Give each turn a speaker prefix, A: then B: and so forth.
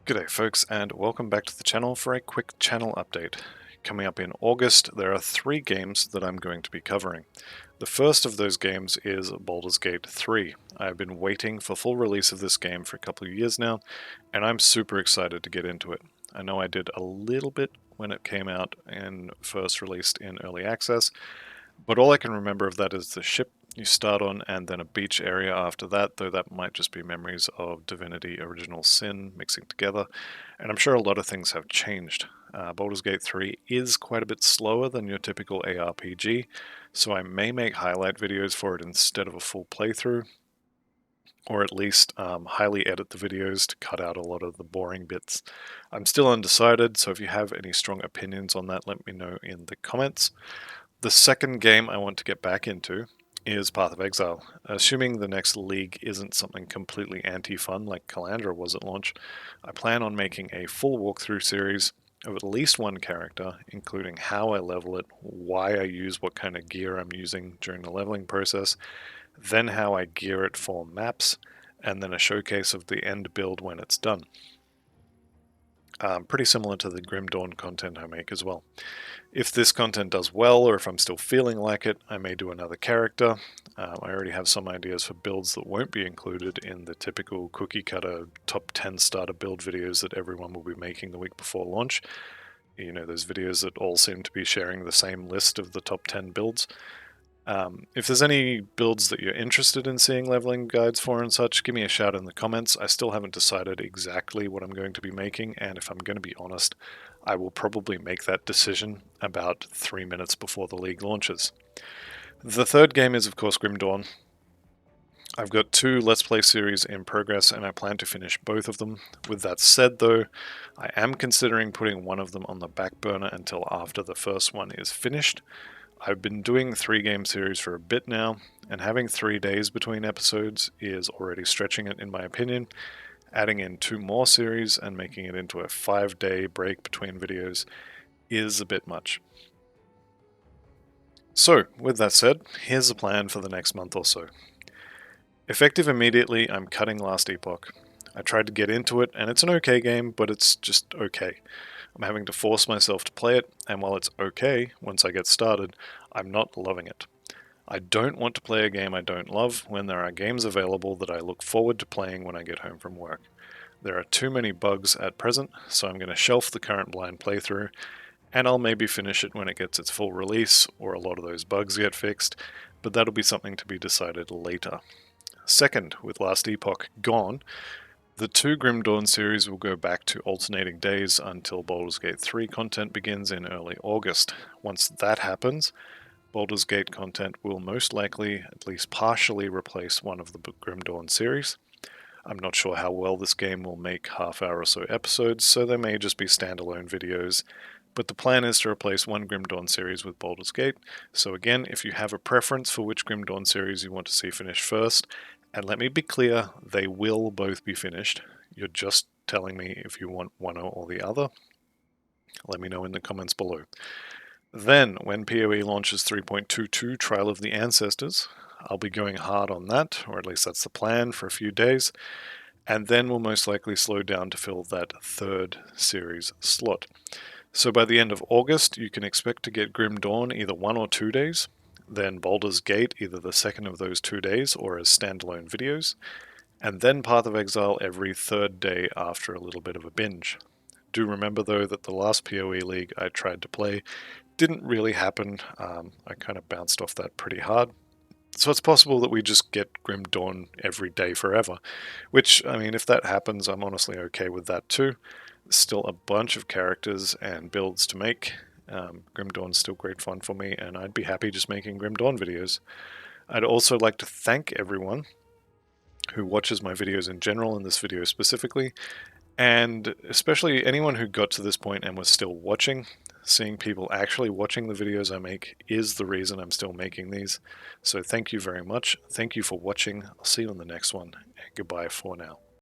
A: G'day folks, and welcome back to the channel for a quick channel update. Coming up in August, there are 3 games that I'm going to be covering. The first of those games is Baldur's Gate 3. I've been waiting for full release of this game for a couple of years now, and I'm super excited to get into it. I know I did a little bit when it came out and first released in early access, but all I can remember of that is the ship you start on and then a beach area after that, though that might just be memories of Divinity Original Sin mixing together, and I'm sure a lot of things have changed. Baldur's Gate 3 is quite a bit slower than your typical ARPG, so I may make highlight videos for it instead of a full playthrough, or at least highly edit the videos to cut out a lot of the boring bits. I'm still undecided, so if you have any strong opinions on that, let me know in the comments. The second game I want to get back into is Path of Exile. Assuming the next League isn't something completely anti-fun like Calandra was at launch, I plan on making a full walkthrough series of at least one character, including how I level it, why I use what kind of gear I'm using during the leveling process, then how I gear it for maps, and then a showcase of the end build when it's done. Pretty similar to the Grim Dawn content I make as well. If this content does well, or if I'm still feeling like it, I may do another character. I already have some ideas for builds that won't be included in the typical cookie cutter top 10 starter build videos that everyone will be making the week before launch. You know, those videos that all seem to be sharing the same list of the top 10 builds. If there's any builds that you're interested in seeing leveling guides for and such, give me a shout in the comments. I still haven't decided exactly what I'm going to be making, and if I'm going to be honest, I will probably make that decision about 3 minutes before the League launches. The third game is, of course, Grim Dawn. I've got 2 Let's Play series in progress, and I plan to finish both of them. With that said, though, I am considering putting one of them on the back burner until after the first one is finished. I've been doing 3 game series for a bit now, and having 3 days between episodes is already stretching it in my opinion. Adding in 2 more series and making it into a 5-day break between videos is a bit much. So, with that said, here's the plan for the next month or so. Effective immediately, I'm cutting Last Epoch. I tried to get into it, and it's an okay game, but it's just okay. I'm having to force myself to play it, and while it's okay once I get started, I'm not loving it. I don't want to play a game I don't love when there are games available that I look forward to playing when I get home from work. There are too many bugs at present, so I'm going to shelf the current blind playthrough, and I'll maybe finish it when it gets its full release, or a lot of those bugs get fixed, but that'll be something to be decided later. Second, with Last Epoch gone, the 2 Grim Dawn series will go back to alternating days until Baldur's Gate 3 content begins in early August. Once that happens, Baldur's Gate content will most likely at least partially replace one of the Grim Dawn series. I'm not sure how well this game will make half-hour or so episodes, so there may just be standalone videos, but the plan is to replace one Grim Dawn series with Baldur's Gate. So again, if you have a preference for which Grim Dawn series you want to see finished first, and let me be clear, they will both be finished. You're just telling me if you want one or the other. Let me know in the comments below. Then, when PoE launches 3.22 Trial of the Ancestors, I'll be going hard on that, or at least that's the plan for a few days, and then we'll most likely slow down to fill that 3rd series slot. So by the end of August, you can expect to get Grim Dawn either 1 or 2 days, then Baldur's Gate either the second of those 2 days or as standalone videos, and then Path of Exile every 3rd day after a little bit of a binge. Do remember though that the last PoE League I tried to play didn't really happen. I kind of bounced off that pretty hard. So it's possible that we just get Grim Dawn every day forever, which, I mean, if that happens, I'm honestly okay with that too. There's still a bunch of characters and builds to make. Grim Dawn's still great fun for me, and I'd be happy just making Grim Dawn videos. I'd also like to thank everyone who watches my videos in general and this video specifically, and especially anyone who got to this point and was still watching. Seeing people actually watching the videos I make is the reason I'm still making these. So thank you very much. Thank you for watching. I'll see you on the next one, and goodbye for now.